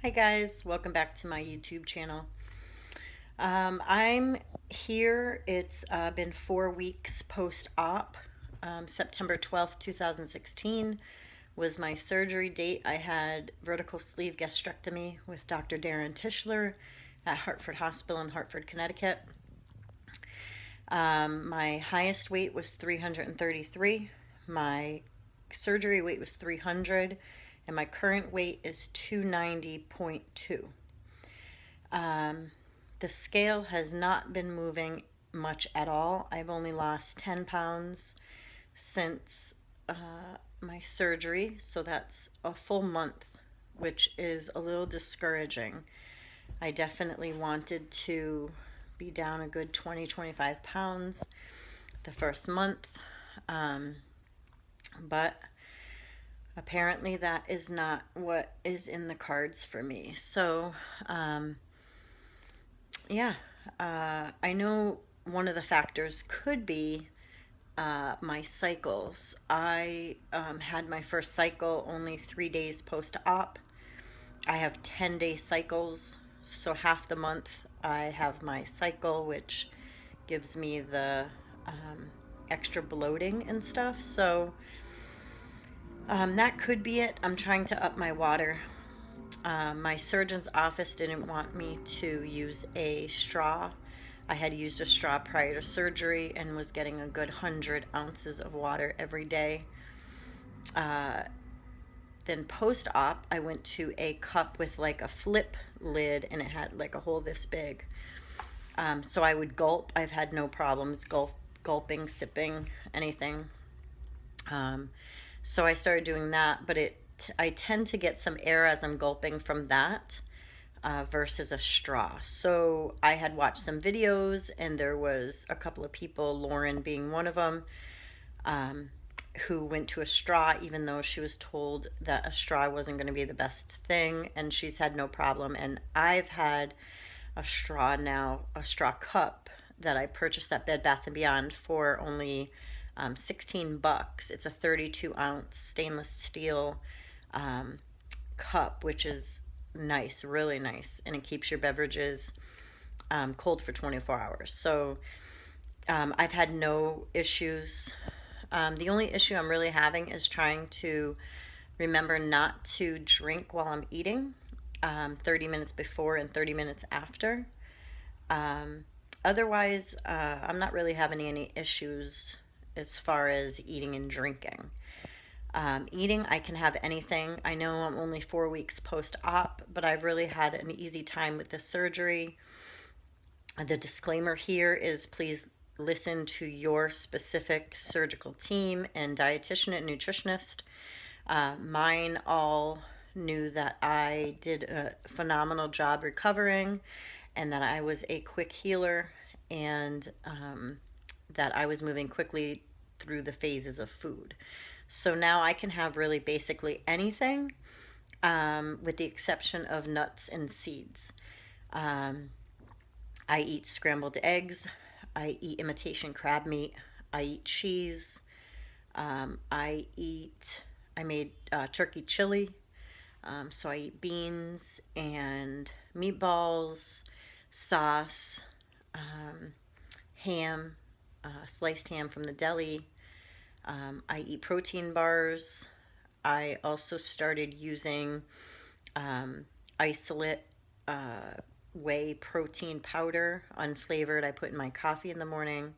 Hi guys, welcome back to my YouTube channel. I'm here. It's been 4 weeks post-op. September 12th, 2016 was my surgery date. I had vertical sleeve gastrectomy with Dr. Darren Tischler at Hartford Hospital in Hartford, Connecticut. My highest weight was 333. My surgery weight was 300, and my current weight is 290.2. The scale has not been moving much at all. I've only lost 10 pounds since my surgery, so that's a full month, which is a little discouraging. I definitely wanted to be down a good 20-25 pounds the first month, but apparently that is not what is in the cards for me. So, yeah, I know one of the factors could be my cycles. I had my first cycle only 3 days post-op. I have 10-day cycles, so half the month I have my cycle, which gives me the extra bloating and stuff. So that could be it. I'm trying to up my water. My surgeon's office didn't want me to use a straw. I had used a straw prior to surgery and was getting a good 100 ounces of water every day. Then post-op, I went to a cup with like a flip lid, and it had like a hole this big. So I would gulp. I've had no problems gulping, sipping, anything. So I started doing that, but I tend to get some air as I'm gulping from that versus a straw. So I had watched some videos, and there was a couple of people, Lauren being one of them, who went to a straw even though she was told that a straw wasn't going to be the best thing, and she's had no problem. And I've had a straw now, a straw cup that I purchased at Bed Bath & Beyond for only $16. It's a 32-ounce stainless steel cup, which is nice, really nice, and it keeps your beverages cold for 24 hours. So I've had no issues. The only issue I'm really having is trying to remember not to drink while I'm eating, 30 minutes before and 30 minutes after. Otherwise, I'm not really having any issues as far as eating and drinking. Eating, I can have anything. I know I'm only 4 weeks post-op, but I've really had an easy time with the surgery. The disclaimer here is please listen to your specific surgical team and dietitian and nutritionist. Mine all knew that I did a phenomenal job recovering, and that I was a quick healer, and that I was moving quickly through the phases of food. So now I can have really basically anything, with the exception of nuts and seeds. I eat scrambled eggs. I eat imitation crab meat. I eat cheese. I made turkey chili. So I eat beans and meatballs, sauce, ham, sliced ham from the deli. I eat protein bars. I also started using isolate whey protein powder, unflavored. I put in my coffee in the morning.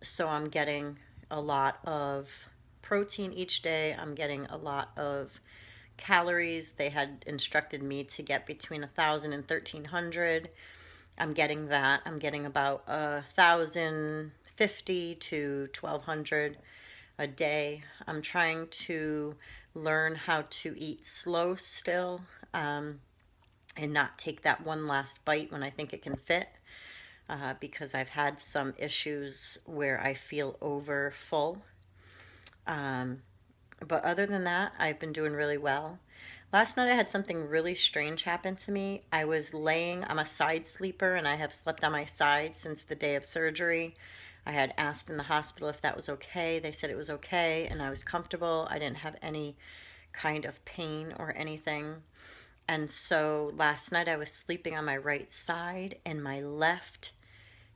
So I'm getting a lot of protein each day. I'm getting a lot of calories. They had instructed me to get between 1,000 and 1,300. I'm getting that. I'm getting about 1,050 to 1,200 a day. I'm trying to learn how to eat slow still, and not take that one last bite when I think it can fit, because I've had some issues where I feel over full. But other than that, I've been doing really well. Last night I had something really strange happen to me. I'm a side sleeper, and I have slept on my side since the day of surgery. I had asked in the hospital if that was okay. They said it was okay, and I was comfortable. I didn't have any kind of pain or anything. And so last night I was sleeping on my right side, and my left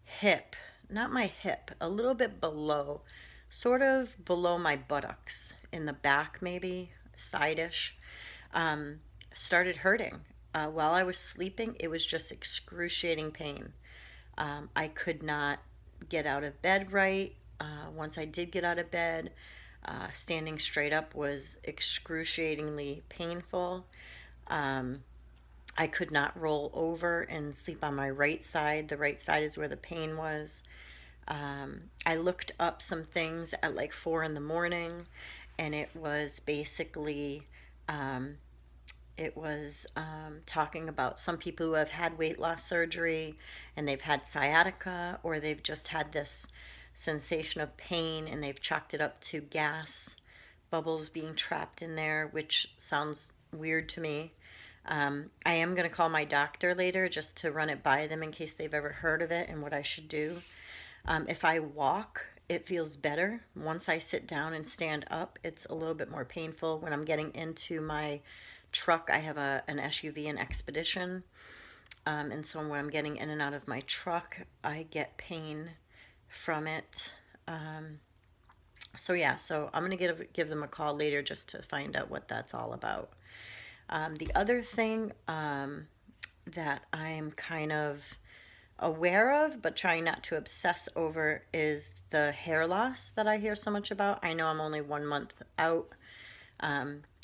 hip, not my hip, a little bit below, sort of below my buttocks, in the back maybe, side-ish, um, started hurting. While I was sleeping, it was just excruciating pain. I could not get out of bed right. Once I did get out of bed, standing straight up was excruciatingly painful. Um, I could not roll over and sleep on my right side. The right side is where the pain was. I looked up some things at like 4 in the morning, and it was basically um, talking about some people who have had weight loss surgery and they've had sciatica, or they've just had this sensation of pain and they've chalked it up to gas bubbles being trapped in there, which sounds weird to me. I am going to call my doctor later just to run it by them in case they've ever heard of it and what I should do. If I walk, it feels better. Once I sit down and stand up, it's a little bit more painful. When I'm getting into my truck, I have an SUV, an Expedition. And so when I'm getting in and out of my truck, I get pain from it. So yeah, so I'm going to give them a call later just to find out what that's all about. The other thing that I'm kind of aware of, but trying not to obsess over, is the hair loss that I hear so much about. I know I'm only 1 month out.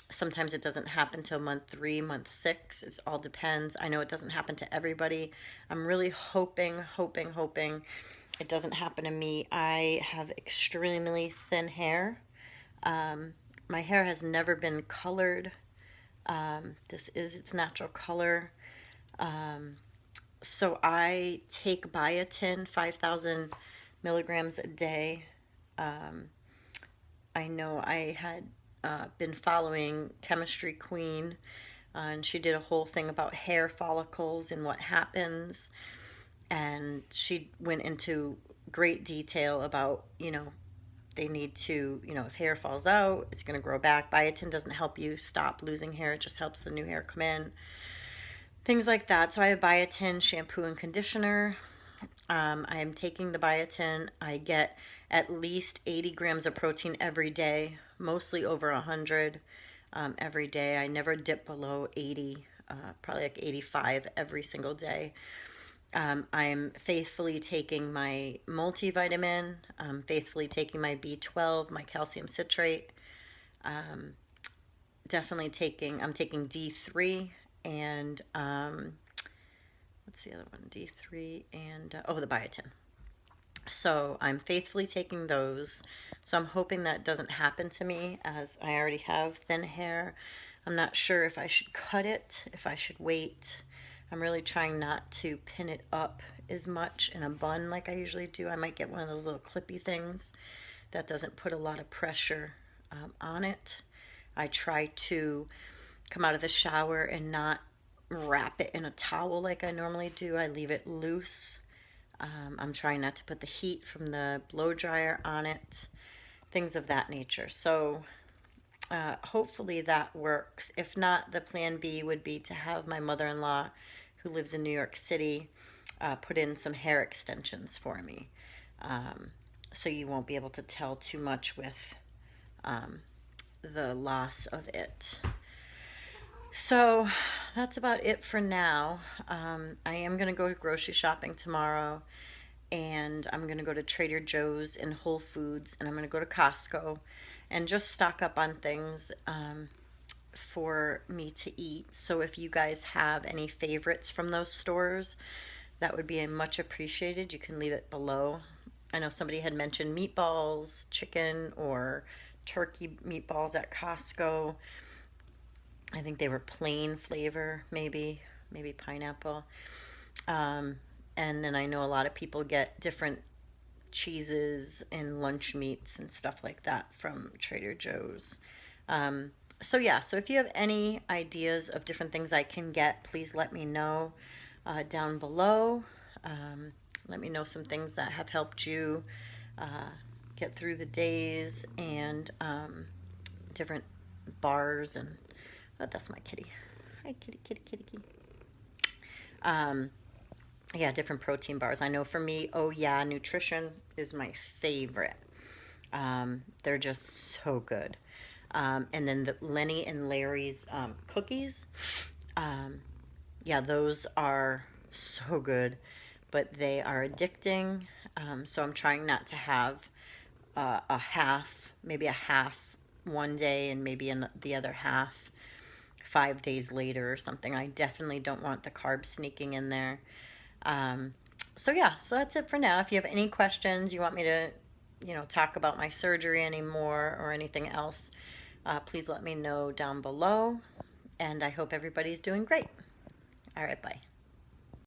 Sometimes it doesn't happen till month 3, month 6. It all depends. I know it doesn't happen to everybody. I'm really hoping it doesn't happen to me. I have extremely thin hair. My hair has never been colored. This is its natural color. So I take biotin, 5,000 milligrams a day. I know I had been following Chemistry Queen, and she did a whole thing about hair follicles and what happens. And she went into great detail about, they need to, if hair falls out, it's going to grow back. Biotin doesn't help you stop losing hair, it just helps the new hair come in. Things like that. So I have biotin shampoo and conditioner. I am taking the biotin. I get at least 80 grams of protein every day, mostly over 100 every day. I never dip below 80, probably like 85 every single day. I'm faithfully taking my multivitamin, faithfully taking my B12, my calcium citrate. I'm taking D3 and what's the other one? D3 and the biotin. So I'm faithfully taking those. So I'm hoping that doesn't happen to me, as I already have thin hair. I'm not sure if I should cut it, if I should wait. I'm really trying not to pin it up as much in a bun like I usually do. I might get one of those little clippy things that doesn't put a lot of pressure on it. I try to come out of the shower and not wrap it in a towel like I normally do. I leave it loose. I'm trying not to put the heat from the blow dryer on it, things of that nature. So hopefully that works. If not, the plan B would be to have my mother-in-law, who lives in New York City, put in some hair extensions for me. So you won't be able to tell too much with the loss of it. So that's about it for now. I am going to go grocery shopping tomorrow, and I'm going to go to Trader Joe's and Whole Foods, and I'm going to go to Costco and just stock up on things for me to eat. So if you guys have any favorites from those stores, that would be much appreciated. You can leave it below. I know somebody had mentioned meatballs, chicken, or turkey meatballs at Costco. I think they were plain flavor, maybe pineapple. And then I know a lot of people get different cheeses and lunch meats and stuff like that from Trader Joe's. So yeah, so if you have any ideas of different things I can get, please let me know down below. Let me know some things that have helped you get through the days, and different bars and, oh, that's my kitty. Hi, kitty, kitty, kitty, kitty. Um, yeah, different protein bars. I know for me, oh yeah, nutrition is my favorite. They're just so good. And then the Lenny and Larry's cookies. Um, yeah, those are so good, but they are addicting. So I'm trying not to have a half, maybe a half one day and maybe the other half 5 days later or something. I definitely don't want the carbs sneaking in there. Um, so yeah, so that's it for now. If you have any questions, you want me to, talk about my surgery anymore or anything else, please let me know down below. And I hope everybody's doing great. All right, bye.